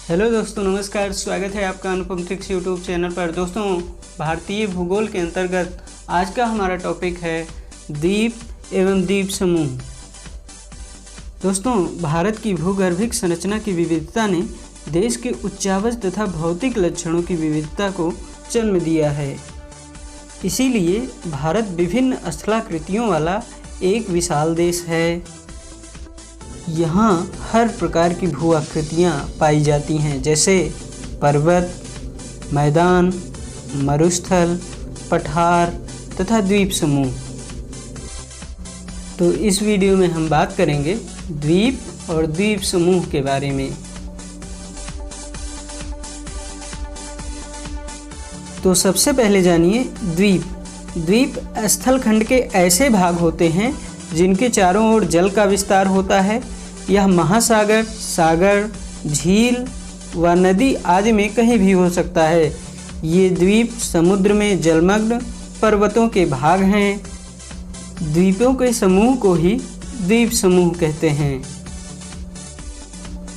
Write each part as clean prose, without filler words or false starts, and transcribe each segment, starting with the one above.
Hello दोस्तों, नमस्कार। स्वागत है आपका अनुपम ट्रिक्स यूट्यूब चैनल पर। दोस्तों, भारतीय भूगोल के अंतर्गत आज का हमारा टॉपिक है द्वीप एवं द्वीप समूह। दोस्तों, भारत की भूगर्भिक संरचना की विविधता ने देश के उच्चावच तथा भौतिक लक्षणों की विविधता को जन्म दिया है। इसीलिए भारत विभिन्न स्थलाकृतियों वाला एक विशाल देश है। यहाँ हर प्रकार की भू आकृतियाँ पाई जाती हैं, जैसे पर्वत, मैदान, मरुस्थल, पठार तथा द्वीप समूह। तो इस वीडियो में हम बात करेंगे द्वीप और द्वीप समूह के बारे में। तो सबसे पहले जानिए द्वीप। द्वीप स्थलखंड के ऐसे भाग होते हैं जिनके चारों ओर जल का विस्तार होता है। यह महासागर, सागर, झील व नदी आदि में कहीं भी हो सकता है। ये द्वीप समुद्र में जलमग्न पर्वतों के भाग हैं। द्वीपों के समूह को ही द्वीप समूह कहते हैं।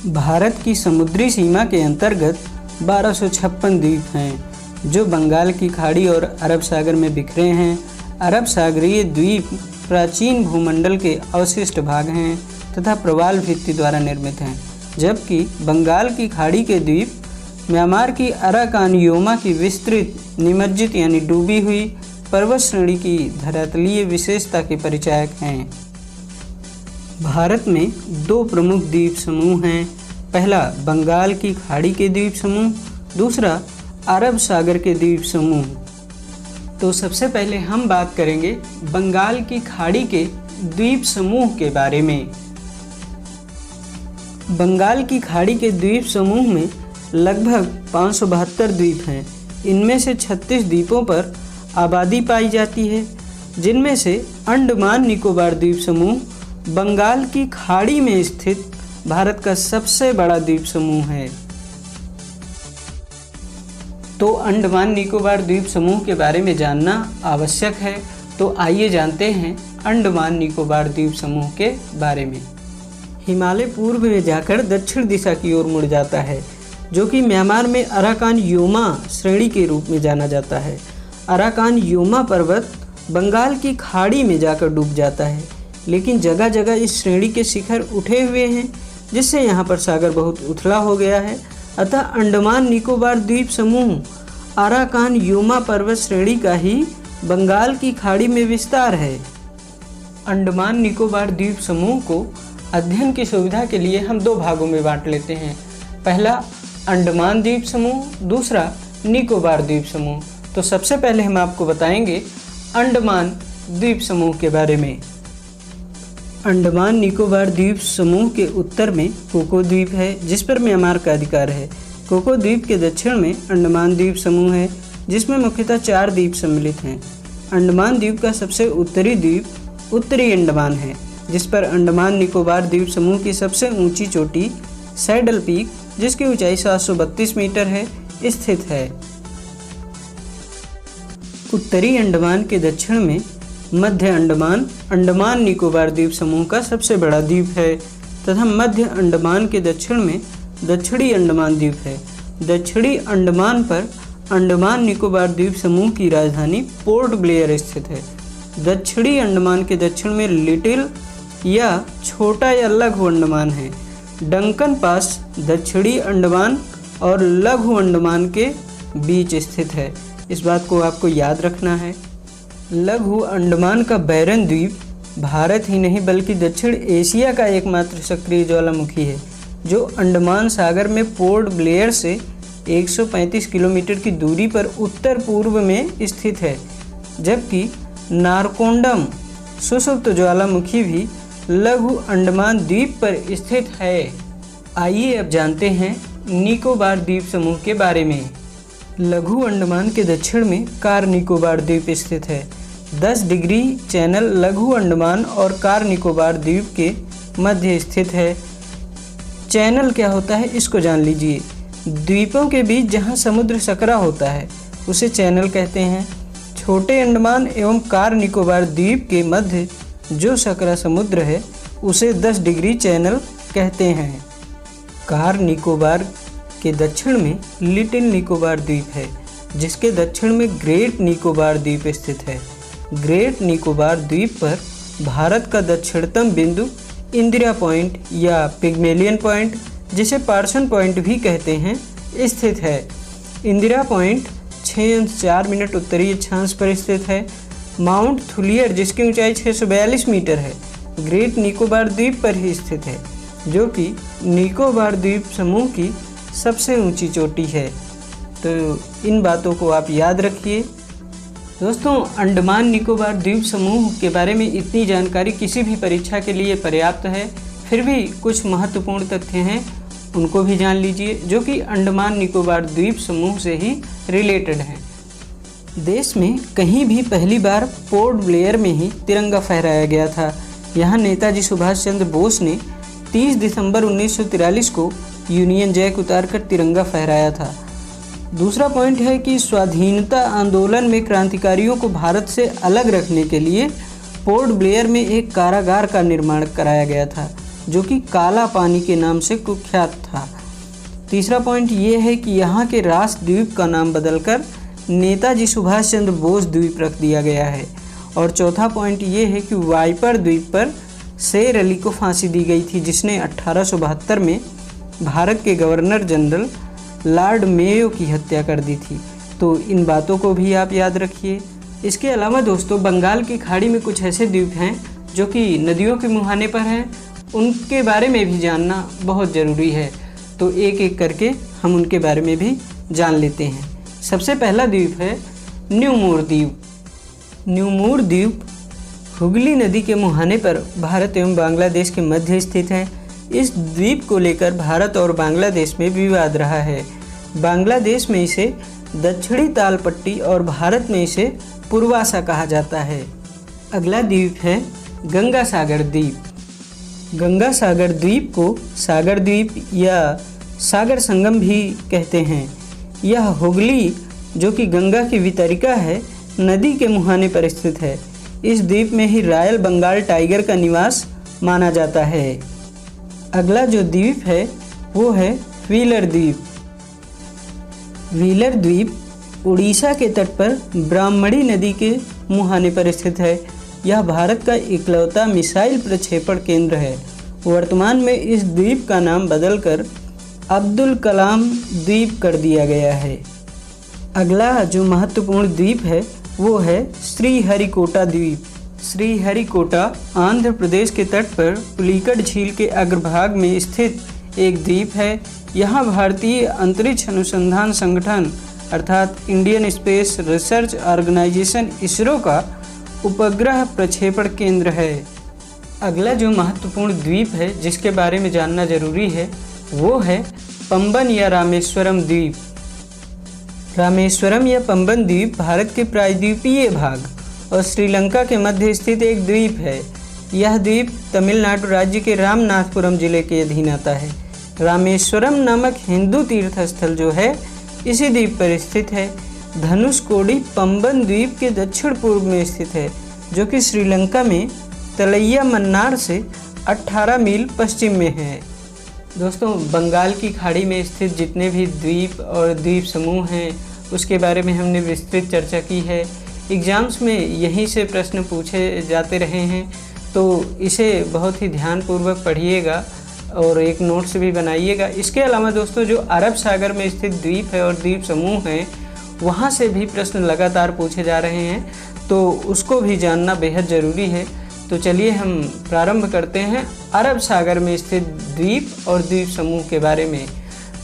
भारत की समुद्री सीमा के अंतर्गत 1256 द्वीप हैं, जो बंगाल की खाड़ी और अरब सागर में बिखरे हैं। अरब सागरीय द्वीप प्राचीन भूमंडल के अवशिष्ट भाग हैं तथा प्रवाल भित्ति द्वारा निर्मित हैं, जबकि बंगाल की खाड़ी के द्वीप म्यांमार की अराकान योमा की विस्तृत निमज्जित यानी डूबी हुई पर्वत श्रेणी की धरातलीय विशेषता के परिचायक हैं। भारत में दो प्रमुख द्वीप समूह हैं। पहला बंगाल की खाड़ी के द्वीप समूह, दूसरा अरब सागर के द्वीप समूह। तो सबसे पहले हम बात करेंगे बंगाल की खाड़ी के द्वीप समूह के बारे में। बंगाल की खाड़ी के द्वीप समूह में लगभग 572 द्वीप हैं। इनमें से 36 द्वीपों पर आबादी पाई जाती है, जिनमें से अंडमान निकोबार द्वीप समूह बंगाल की खाड़ी में स्थित भारत का सबसे बड़ा द्वीप समूह है। तो अंडमान निकोबार द्वीप समूह के बारे में जानना आवश्यक है। तो आइए जानते हैं अंडमान निकोबार द्वीप समूह के बारे में। हिमालय पूर्व में जाकर दक्षिण दिशा की ओर मुड़ जाता है, जो कि म्यांमार में अराकान योमा श्रेणी के रूप में जाना जाता है। अराकान योमा पर्वत बंगाल की खाड़ी में जाकर डूब जाता है, लेकिन जगह जगह इस श्रेणी के शिखर उठे हुए हैं, जिससे यहाँ पर सागर बहुत उथला हो गया है। अतः अंडमान निकोबार द्वीप समूह अराकान योमा पर्वत श्रेणी का ही बंगाल की खाड़ी में विस्तार है। अंडमान निकोबार द्वीप समूह को अध्ययन की सुविधा के लिए हम दो भागों में बांट लेते हैं। पहला अंडमान द्वीप समूह, दूसरा निकोबार द्वीप समूह। तो सबसे पहले हम आपको बताएंगे अंडमान द्वीप समूह के बारे में। अंडमान निकोबार द्वीप समूह के उत्तर में कोको द्वीप है, जिस पर म्यांमार का अधिकार है। कोको द्वीप के दक्षिण में अंडमान द्वीप समूह है, जिसमें मुख्यतः 4 द्वीप सम्मिलित हैं। अंडमान द्वीप का सबसे उत्तरी द्वीप उत्तरी अंडमान है, जिस पर अंडमान निकोबार द्वीप समूह की सबसे ऊंची चोटी सैडल पीक, जिसकी ऊंचाई 732 मीटर है, स्थित है। उत्तरी अंडमान के दक्षिण में मध्य अंडमान अंडमान निकोबार द्वीप समूह का सबसे बड़ा द्वीप है, तथा मध्य अंडमान के दक्षिण में दक्षिणी अंडमान द्वीप है। दक्षिणी अंडमान पर अंडमान निकोबार द्वीप समूह की राजधानी पोर्ट ब्लेयर स्थित है। दक्षिणी अंडमान के दक्षिण में लिटिल या छोटा या लघु अंडमान है। डंकन पास दक्षिणी अंडमान और लघु अंडमान के बीच स्थित है। इस बात को आपको याद रखना है। लघु अंडमान का बैरन द्वीप भारत ही नहीं बल्कि दक्षिण एशिया का एकमात्र सक्रिय ज्वालामुखी है, जो अंडमान सागर में पोर्ट ब्लेयर से 135 किलोमीटर की दूरी पर उत्तर पूर्व में स्थित है, जबकि नारकोंडम सुषुप्त ज्वालामुखी भी लघु अंडमान द्वीप पर स्थित है। आइए अब जानते हैं निकोबार द्वीप समूह के बारे में। लघु अंडमान के दक्षिण में कार निकोबार द्वीप स्थित है। 10 डिग्री चैनल लघु अंडमान और कार निकोबार द्वीप के मध्य स्थित है। चैनल क्या होता है, इसको जान लीजिए। द्वीपों के बीच जहां समुद्र सकरा होता है उसे चैनल कहते हैं। छोटे अंडमान एवं कार निकोबार द्वीप के मध्य जो सकरा समुद्र है उसे 10 डिग्री चैनल कहते हैं। कार निकोबार के दक्षिण में लिटिल निकोबार द्वीप है, जिसके दक्षिण में ग्रेट निकोबार द्वीप स्थित है। ग्रेट निकोबार द्वीप पर भारत का दक्षिणतम बिंदु इंदिरा पॉइंट या पिग्मेलियन पॉइंट, जिसे पार्सन पॉइंट भी कहते हैं, स्थित है। इंदिरा पॉइंट 6°4' उत्तरी अक्षांश पर स्थित है। माउंट थुलियर, जिसकी ऊंचाई 642 मीटर है, ग्रेट निकोबार द्वीप पर ही स्थित है, जो कि निकोबार द्वीप समूह की सबसे ऊंची चोटी है। तो इन बातों को आप याद रखिए। दोस्तों, अंडमान निकोबार द्वीप समूह के बारे में इतनी जानकारी किसी भी परीक्षा के लिए पर्याप्त है। फिर भी कुछ महत्वपूर्ण तथ्य हैं, उनको भी जान लीजिए, जो कि अंडमान निकोबार द्वीप समूह से ही रिलेटेड हैं। देश में कहीं भी पहली बार पोर्ट ब्लेयर में ही तिरंगा फहराया गया था। यहाँ नेताजी सुभाष चंद्र बोस ने 30 दिसंबर 1943 को यूनियन जैक उतारकर तिरंगा फहराया था। दूसरा पॉइंट है कि स्वाधीनता आंदोलन में क्रांतिकारियों को भारत से अलग रखने के लिए पोर्ट ब्लेयर में एक कारागार का निर्माण कराया गया था, जो कि काला पानी के नाम से कुख्यात था। तीसरा पॉइंट ये है कि यहाँ के रास द्वीप का नाम बदलकर नेताजी सुभाष चंद्र बोस द्वीप रख दिया गया है। और चौथा पॉइंट ये है कि वाइपर द्वीप पर शेर अली को फांसी दी गई थी, जिसने 1872 में भारत के गवर्नर जनरल लॉर्ड मेयो की हत्या कर दी थी। तो इन बातों को भी आप याद रखिए। इसके अलावा दोस्तों, बंगाल की खाड़ी में कुछ ऐसे द्वीप हैं जो कि नदियों के मुहाने पर हैं, उनके बारे में भी जानना बहुत ज़रूरी है। तो एक एक करके हम उनके बारे में भी जान लेते हैं। सबसे पहला द्वीप है न्यूमोर द्वीप। न्यूमोर द्वीप हुगली नदी के मुहाने पर भारत एवं बांग्लादेश के मध्य स्थित है। इस द्वीप को लेकर भारत और बांग्लादेश में विवाद रहा है। बांग्लादेश में इसे दक्षिणी ताल पट्टी और भारत में इसे पूर्वासा कहा जाता है। अगला द्वीप है गंगा सागर द्वीप। गंगा सागर द्वीप को सागर द्वीप या सागर संगम भी कहते हैं। यह हुगली, जो कि गंगा की वितरिका है, नदी के मुहाने पर स्थित है। इस द्वीप में ही रॉयल बंगाल टाइगर का निवास माना जाता है। अगला जो द्वीप है वो है व्हीलर द्वीप। व्हीलर द्वीप उड़ीसा के तट पर ब्राह्मणी नदी के मुहाने पर स्थित है। यह भारत का इकलौता मिसाइल प्रक्षेपण केंद्र है। वर्तमान में इस द्वीप का नाम बदलकर अब्दुल कलाम द्वीप कर दिया गया है। अगला जो महत्वपूर्ण द्वीप है वो है श्रीहरिकोटा द्वीप। श्रीहरिकोटा आंध्र प्रदेश के तट पर पुलिकट झील के अग्रभाग में स्थित एक द्वीप है। यहाँ भारतीय अंतरिक्ष अनुसंधान संगठन अर्थात Indian space research organisation ISRO का उपग्रह प्रक्षेपण केंद्र है। अगला जो महत्वपूर्ण द्वीप है जिसके बारे में जानना जरूरी है वो है पंबन या रामेश्वरम द्वीप। रामेश्वरम या पंबन द्वीप भारत के प्रायद्वीपीय भाग और श्रीलंका के मध्य स्थित एक द्वीप है। यह द्वीप तमिलनाडु राज्य के रामनाथपुरम जिले के अधीन आता है। रामेश्वरम नामक हिंदू तीर्थ स्थल जो है इसी द्वीप पर स्थित है। धनुषकोडी पंबन द्वीप के दक्षिण पूर्व में स्थित है, जो कि श्रीलंका में तलैया मन्नार से 18 मील पश्चिम में है। दोस्तों, बंगाल की खाड़ी में स्थित जितने भी द्वीप और द्वीप समूह हैं उसके बारे में हमने विस्तृत चर्चा की है। एग्ज़ाम्स में यहीं से प्रश्न पूछे जाते रहे हैं, तो इसे बहुत ही ध्यानपूर्वक पढ़िएगा और एक नोट्स भी बनाइएगा। इसके अलावा दोस्तों, जो अरब सागर में स्थित द्वीप है और द्वीप समूह हैं वहाँ से भी प्रश्न लगातार पूछे जा रहे हैं, तो उसको भी जानना बेहद ज़रूरी है। तो चलिए हम प्रारंभ करते हैं अरब सागर में स्थित द्वीप और द्वीप समूह के बारे में।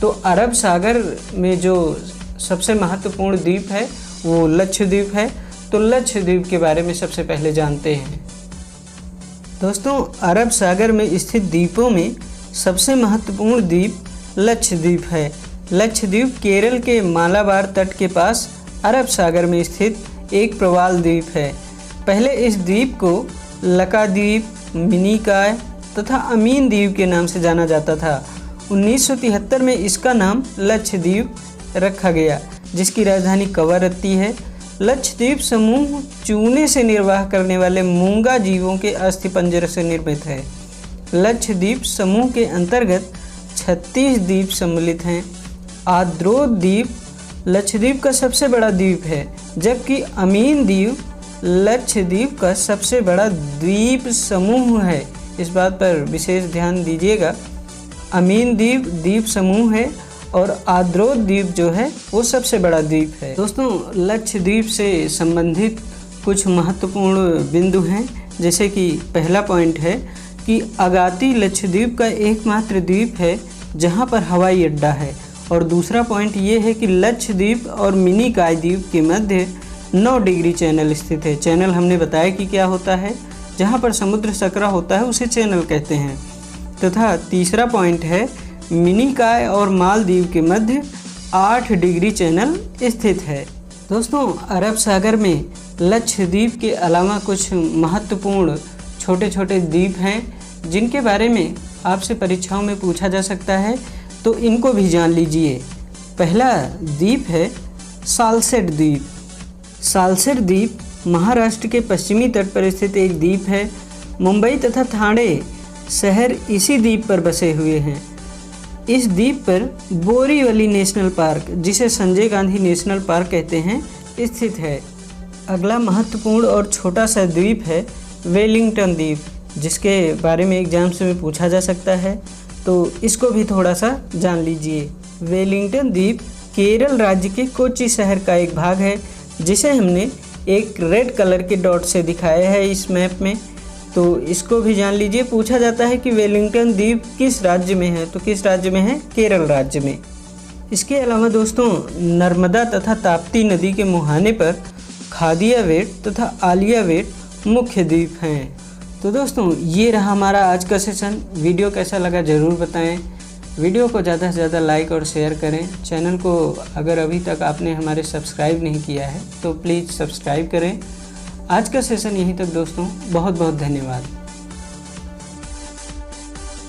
तो अरब सागर में जो सबसे महत्वपूर्ण द्वीप है वो लक्षद्वीप है। तो लक्षद्वीप के बारे में सबसे पहले जानते हैं। दोस्तों, अरब सागर में स्थित द्वीपों में सबसे महत्वपूर्ण द्वीप लक्षद्वीप है। लक्षद्वीप केरल के मालाबार तट के पास अरब सागर में स्थित एक प्रवाल द्वीप है। पहले इस द्वीप को लकाद्वीप, मिनिकॉय तथा अमीन द्वीप के नाम से जाना जाता था। 1973 में इसका नाम लक्षद्वीप रखा गया, जिसकी राजधानी कवरत्ती है। लक्षद्वीप समूह चूने से निर्वाह करने वाले मूंगा जीवों के अस्थिपंजर से निर्मित है। लक्षद्वीप समूह के अंतर्गत 36 द्वीप सम्मिलित हैं। आद्रो द्वीप लक्षद्वीप का सबसे बड़ा द्वीप है, जबकि अमीन द्वीप लक्षद्वीप का सबसे बड़ा द्वीप समूह है। इस बात पर विशेष ध्यान दीजिएगा। अमीन द्वीप द्वीप समूह है और आद्रो द्वीप जो है वो सबसे बड़ा द्वीप है। दोस्तों, लक्षद्वीप से संबंधित कुछ महत्वपूर्ण बिंदु हैं, जैसे कि पहला पॉइंट है कि अगाती लक्षद्वीप का एकमात्र द्वीप है जहां पर हवाई अड्डा है। और दूसरा पॉइंट ये है कि लक्षद्वीप और मिनिकॉय द्वीप के मध्य 9 डिग्री चैनल स्थित है। चैनल हमने बताया कि क्या होता है, जहां पर समुद्र सकरा होता है उसे चैनल कहते हैं। तथा तीसरा पॉइंट है मिनिकॉय और मालदीव के मध्य 8 डिग्री चैनल स्थित है। दोस्तों, अरब सागर में लक्षद्वीप के अलावा कुछ महत्वपूर्ण छोटे छोटे द्वीप हैं जिनके बारे में आपसे परीक्षाओं में पूछा जा सकता है, तो इनको भी जान लीजिए। पहला द्वीप है सालसेट द्वीप। सालसेट द्वीप महाराष्ट्र के पश्चिमी तट पर स्थित एक द्वीप है। मुंबई तथा ठाणे शहर इसी द्वीप पर बसे हुए हैं। इस द्वीप पर बोरीवली नेशनल पार्क, जिसे संजय गांधी नेशनल पार्क कहते हैं, स्थित है। अगला महत्वपूर्ण और छोटा सा द्वीप है वेलिंगटन द्वीप, जिसके बारे में एग्जाम्स में पूछा जा सकता है, तो इसको भी थोड़ा सा जान लीजिए। वेलिंगटन द्वीप केरल राज्य के कोच्चि शहर का एक भाग है, जिसे हमने एक रेड कलर के डॉट से दिखाया है इस मैप में, तो इसको भी जान लीजिए। पूछा जाता है कि वेलिंगटन द्वीप किस राज्य में है, तो किस राज्य में है? केरल राज्य में। इसके अलावा दोस्तों, नर्मदा तथा ताप्ती नदी के मुहाने पर खादियावेट तथा आलियावेट मुख्य द्वीप हैं। तो दोस्तों, ये रहा हमारा आज का सेशन। वीडियो कैसा लगा ज़रूर बताएं। वीडियो को ज़्यादा से ज़्यादा लाइक और शेयर करें। चैनल को अगर अभी तक आपने हमारे सब्सक्राइब नहीं किया है तो प्लीज़ सब्सक्राइब करें। आज का सेशन यहीं तक दोस्तों, बहुत बहुत धन्यवाद।